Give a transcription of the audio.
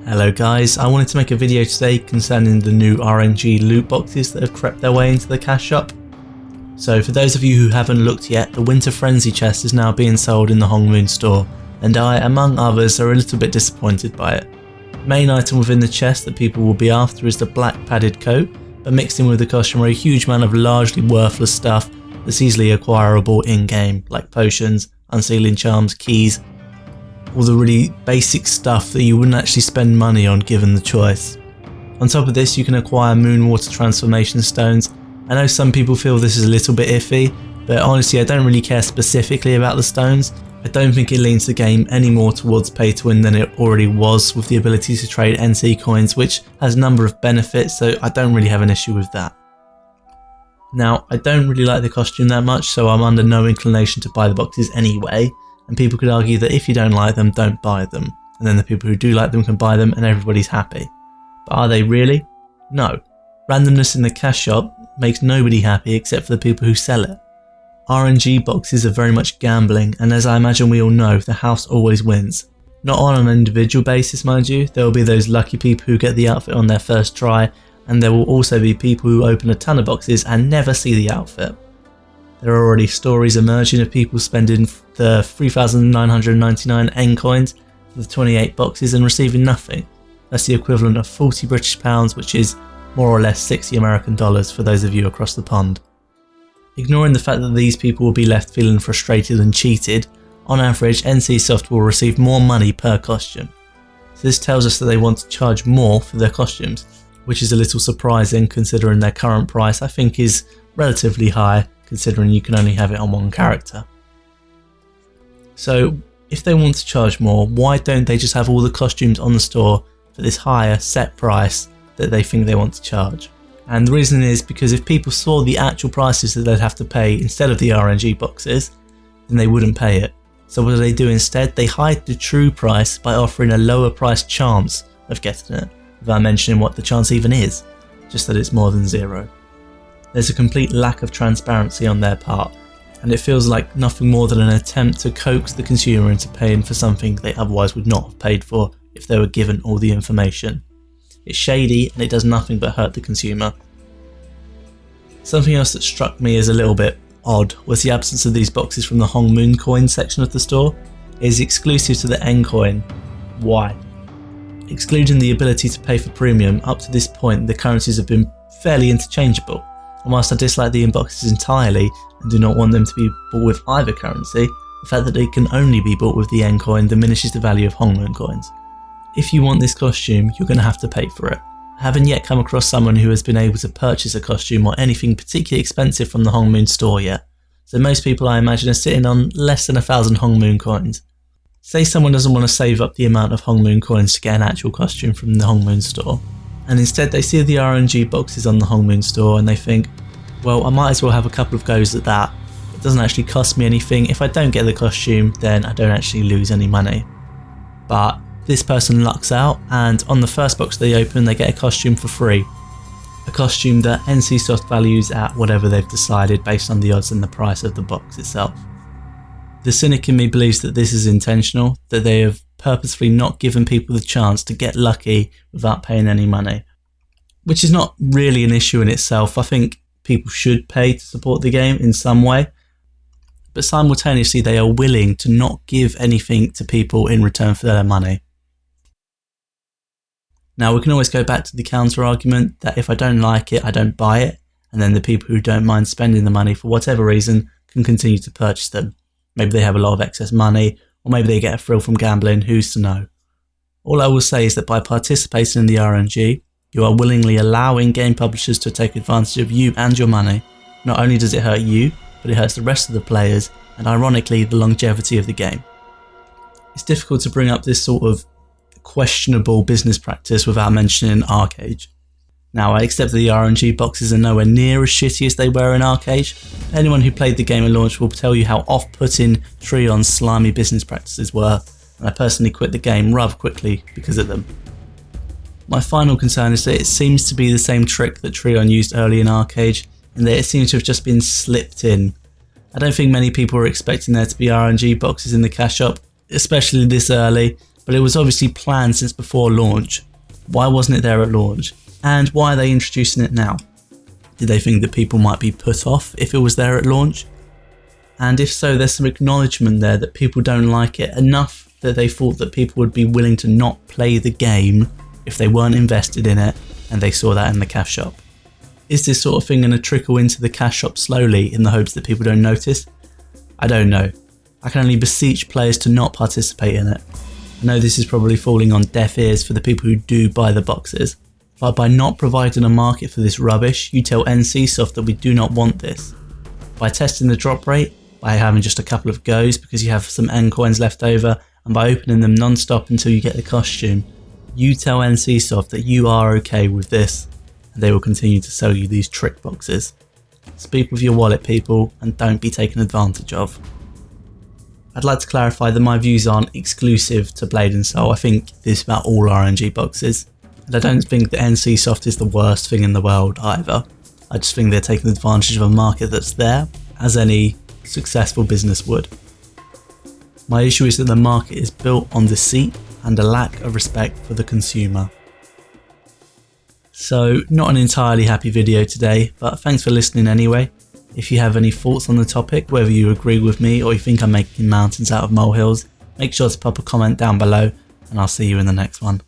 Hello guys, I wanted to make a video today concerning the new RNG loot boxes that have crept their way into the cash shop. So for those of you who haven't looked yet, the Winter Frenzy chest is now being sold in the Hongmoon store, and I, among others, are a little bit disappointed by it. The main item within the chest that people will be after is the black padded coat, but mixed in with the costume are a huge amount of largely worthless stuff that's easily acquirable in-game, like potions, unsealing charms, keys, all the really basic stuff that you wouldn't actually spend money on given the choice. On top of this, you can acquire moon water transformation stones. I know some people feel this is a little bit iffy, but honestly I don't really care specifically about the stones. I don't think it leans the game any more towards pay to win than it already was, with the ability to trade NC coins, which has a number of benefits, so I don't really have an issue with that. Now, I don't really like the costume that much, so I'm under no inclination to buy the boxes anyway. And people could argue that if you don't like them, don't buy them. And then the people who do like them can buy them and everybody's happy. But are they really? No. Randomness in the cash shop makes nobody happy except for the people who sell it. RNG boxes are very much gambling, and as I imagine we all know, the house always wins. Not on an individual basis, mind you. There will be those lucky people who get the outfit on their first try, and there will also be people who open a ton of boxes and never see the outfit. There are already stories emerging of people spending the 3,999 N coins for the 28 boxes and receiving nothing. That's the equivalent of 40 British pounds, which is more or less 60 American dollars for those of you across the pond. Ignoring the fact that these people will be left feeling frustrated and cheated, on average NCSoft will receive more money per costume. So this tells us that they want to charge more for their costumes, which is a little surprising considering their current price I think is relatively high, considering you can only have it on one character. So if they want to charge more, why don't they just have all the costumes on the store for this higher set price that they think they want to charge? And the reason is because if people saw the actual prices that they'd have to pay instead of the RNG boxes, then they wouldn't pay it. So what do? Instead, they hide the true price by offering a lower price chance of getting it, without mentioning what the chance even is, just that it's more than zero. There's a complete lack of transparency on their part, and it feels like nothing more than an attempt to coax the consumer into paying for something they otherwise would not have paid for if they were given all the information. It's shady and it does nothing but hurt the consumer. Something else that struck me as a little bit odd was the absence of these boxes from the Hongmoon coin section of the store. It is exclusive to the N coin. Why? Excluding the ability to pay for premium, up to this point the currencies have been fairly interchangeable. And whilst I dislike the inboxes entirely and do not want them to be bought with either currency, the fact that they can only be bought with the N coin diminishes the value of Hongmoon coins. If you want this costume, you're going to have to pay for it. I haven't yet come across someone who has been able to purchase a costume or anything particularly expensive from the Hongmoon store yet, so most people I imagine are sitting on less than 1,000 Hongmoon coins. Say someone doesn't want to save up the amount of Hongmoon coins to get an actual costume from the Hongmoon store, and instead they see the RNG boxes on the Hongmoon store and they think, well, I might as well have a couple of goes at that. It doesn't actually cost me anything. If I don't get the costume, then I don't actually lose any money. But this person lucks out, and on the first box they open they get a costume for free. A costume that NCSoft values at whatever they've decided based on the odds and the price of the box itself. The cynic in me believes that this is intentional, that they have purposefully not given people the chance to get lucky without paying any money. Which is not really an issue in itself. I think people should pay to support the game in some way, but simultaneously they are willing to not give anything to people in return for their money. Now we can always go back to the counter argument that if I don't like it, I don't buy it, and then the people who don't mind spending the money for whatever reason can continue to purchase them. Maybe they have a lot of excess money, or maybe they get a thrill from gambling, who's to know. All I will say is that by participating in the RNG, you are willingly allowing game publishers to take advantage of you and your money. Not only does it hurt you, but it hurts the rest of the players, and ironically the longevity of the game. It's difficult to bring up this sort of questionable business practice without mentioning Arcade. Now, I accept that the RNG boxes are nowhere near as shitty as they were in Arcade. Anyone who played the game at launch will tell you how off-putting Treon's slimy business practices were, and I personally quit the game rather quickly because of them. My final concern is that it seems to be the same trick that Treon used early in Arcade, and that it seems to have just been slipped in. I don't think many people were expecting there to be RNG boxes in the cash shop, especially this early, but it was obviously planned since before launch. Why wasn't it there at launch? And why are they introducing it now? Did they think that people might be put off if it was there at launch? And if so, there's some acknowledgement there that people don't like it enough that they thought that people would be willing to not play the game if they weren't invested in it, and they saw that in the cash shop. Is this sort of thing going to trickle into the cash shop slowly in the hopes that people don't notice? I don't know. I can only beseech players to not participate in it. I know this is probably falling on deaf ears for the people who do buy the boxes, but by not providing a market for this rubbish, you tell NCSoft that we do not want this. By testing the drop rate, by having just a couple of goes because you have some N coins left over, and by opening them non-stop until you get the costume, you tell NCSoft that you are okay with this, and they will continue to sell you these trick boxes. Speak with your wallet, people, and don't be taken advantage of. I'd like to clarify that my views aren't exclusive to Blade and Soul. I think this is about all RNG boxes, and I don't think that NCSoft is the worst thing in the world either. I just think they're taking advantage of a market that's there, as any successful business would. My issue is that the market is built on deceit and a lack of respect for the consumer. So, not an entirely happy video today, but thanks for listening anyway. If you have any thoughts on the topic, whether you agree with me or you think I'm making mountains out of molehills, make sure to pop a comment down below, and I'll see you in the next one.